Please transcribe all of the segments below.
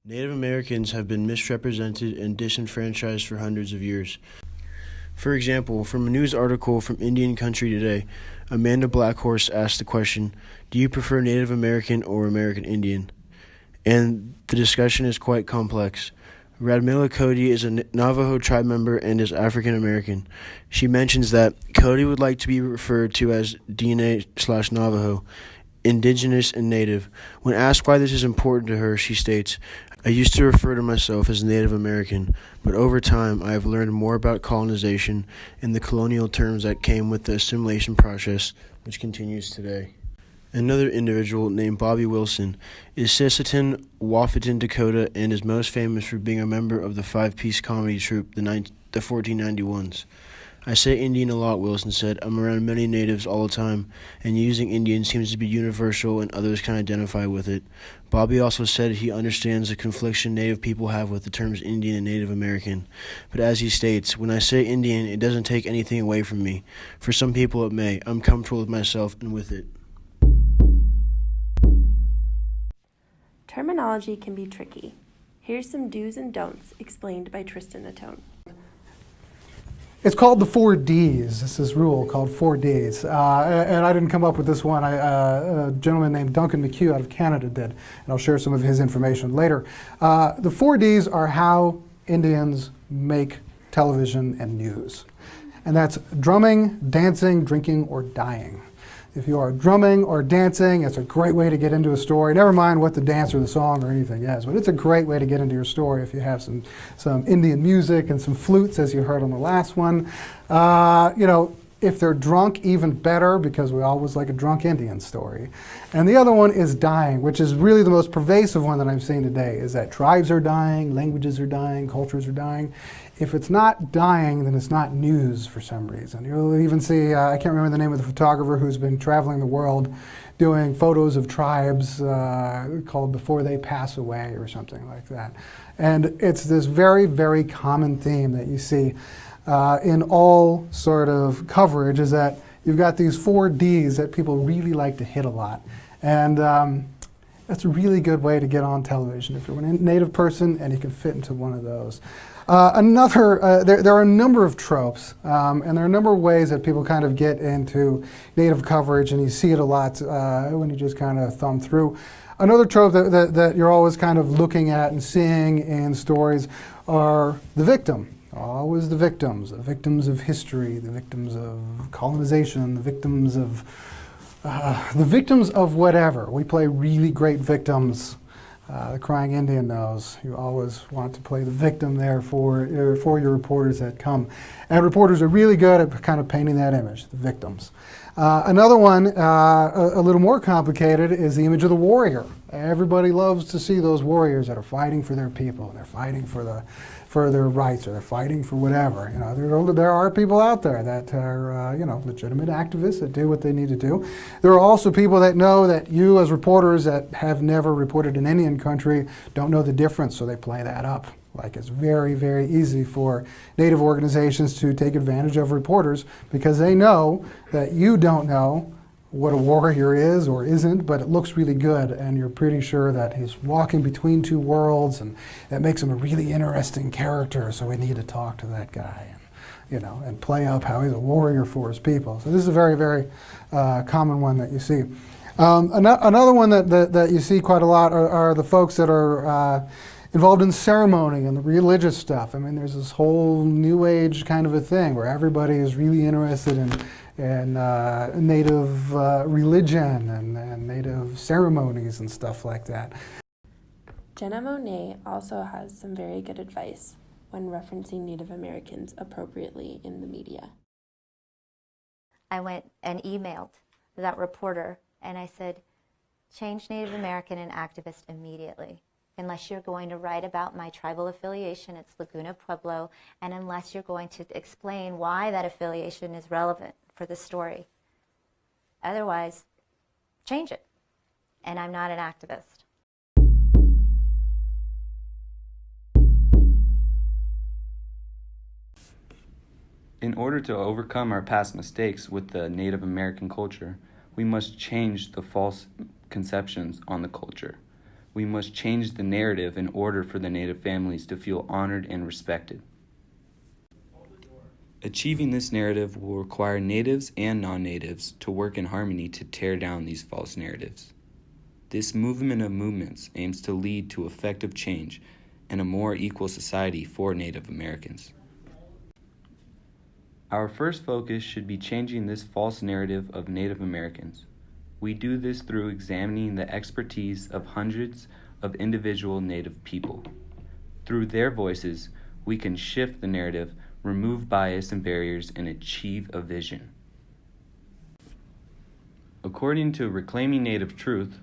Native Americans have been misrepresented and disenfranchised for hundreds of years. For example, from a news article from Indian Country Today, Amanda Blackhorse asked the question, "Do you prefer Native American or American Indian?" And the discussion is quite complex. Radmila Cody is a Navajo tribe member and is African American. She mentions that Cody would like to be referred to as DNA/Navajo, Indigenous and Native. When asked why this is important to her, she states, "I used to refer to myself as Native American, but over time I have learned more about colonization and the colonial terms that came with the assimilation process, which continues today." Another individual named Bobby Wilson is Sisseton, Wahpeton, Dakota, and is most famous for being a member of the five-piece comedy troupe, the 1491s. "I say Indian a lot," Wilson said. "I'm around many natives all the time, and using Indian seems to be universal and others can identify with it." Bobby also said he understands the confliction Native people have with the terms Indian and Native American. But as he states, "When I say Indian, it doesn't take anything away from me. For some people it may. I'm comfortable with myself and with it." Terminology can be tricky. Here's some do's and don'ts explained by Tristan Atone. It's called the 4Ds. This is rule called 4Ds. And I didn't come up with this one. A gentleman named Duncan McHugh out of Canada did. And I'll share some of his information later. The 4Ds are how Indians make television and news. And that's drumming, dancing, drinking, or dying. If you are drumming or dancing, it's a great way to get into a story. Never mind what the dance or the song or anything is, but it's a great way to get into your story if you have some Indian music and some flutes, as you heard on the last one. If they're drunk, even better, because we always like a drunk Indian story. And the other one is dying, which is really the most pervasive one that I'm seeing today, is that tribes are dying, languages are dying, cultures are dying. If it's not dying, then it's not news for some reason. You'll even see, I can't remember the name of the photographer who's been traveling the world doing photos of tribes called Before They Pass Away or something like that. And it's this very, very common theme that you see in all sort of coverage, is that you've got these 4Ds that people really like to hit a lot. And that's a really good way to get on television if you're a native person and you can fit into one of those. There are a number of tropes, and there are a number of ways that people kind of get into native coverage, and you see it a lot when you just kind of thumb through. Another trope that you're always kind of looking at and seeing in stories are the victim. Always the victims of history, the victims of colonization, the victims of whatever. We play really great victims. The Crying Indian knows. You always want to play the victim there for your reporters that come. And reporters are really good at kind of painting that image, the victims. Another one, a little more complicated, is the image of the warrior. Everybody loves to see those warriors that are fighting for their people, and they're fighting for their rights, or they're fighting for whatever. There are people out there that are legitimate activists that do what they need to do. There are also people that know that you, as reporters that have never reported in Indian country, don't know the difference, so they play that up. Like, it's very, very easy for Native organizations to take advantage of reporters because they know that you don't know what a warrior is or isn't, but it looks really good, and you're pretty sure that he's walking between two worlds, and that makes him a really interesting character, so we need to talk to that guy and play up how he's a warrior for his people. So this is a very, very common one that you see. Another one that you see quite a lot are the folks that are involved in ceremony and the religious stuff. I mean, there's this whole New Age kind of a thing where everybody is really interested in Native religion and Native ceremonies and stuff like that. Jenna Monet also has some very good advice when referencing Native Americans appropriately in the media. I went and emailed that reporter and I said, change Native American and activist immediately. Unless you're going to write about my tribal affiliation, it's Laguna Pueblo, and unless you're going to explain why that affiliation is relevant for the story. Otherwise, change it. And I'm not an activist. In order to overcome our past mistakes with the Native American culture, we must change the false conceptions on the culture. we must change the narrative in order for the Native families to feel honored and respected. Achieving this narrative will require Natives and non-Natives to work in harmony to tear down these false narratives. This movement of movements aims to lead to effective change and a more equal society for Native Americans. Our first focus should be changing this false narrative of Native Americans. We do this through examining the expertise of hundreds of individual Native people. Through their voices, we can shift the narrative, remove bias and barriers, and achieve a vision. According to Reclaiming Native Truth,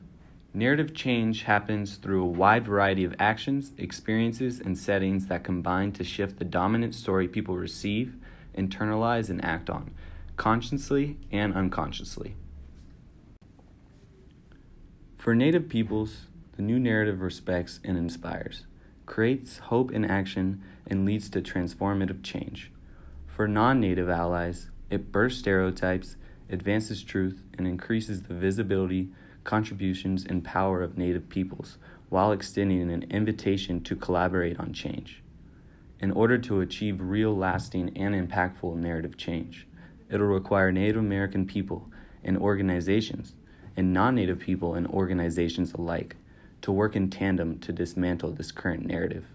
narrative change happens through a wide variety of actions, experiences, and settings that combine to shift the dominant story people receive, internalize, and act on, consciously and unconsciously. For Native peoples, the new narrative respects and inspires, creates hope in action, and leads to transformative change. For non-Native allies, it bursts stereotypes, advances truth, and increases the visibility, contributions, and power of Native peoples, while extending an invitation to collaborate on change. In order to achieve real, lasting, and impactful narrative change, it'll require Native American people and organizations, and non-Native people and organizations alike, to work in tandem to dismantle this current narrative.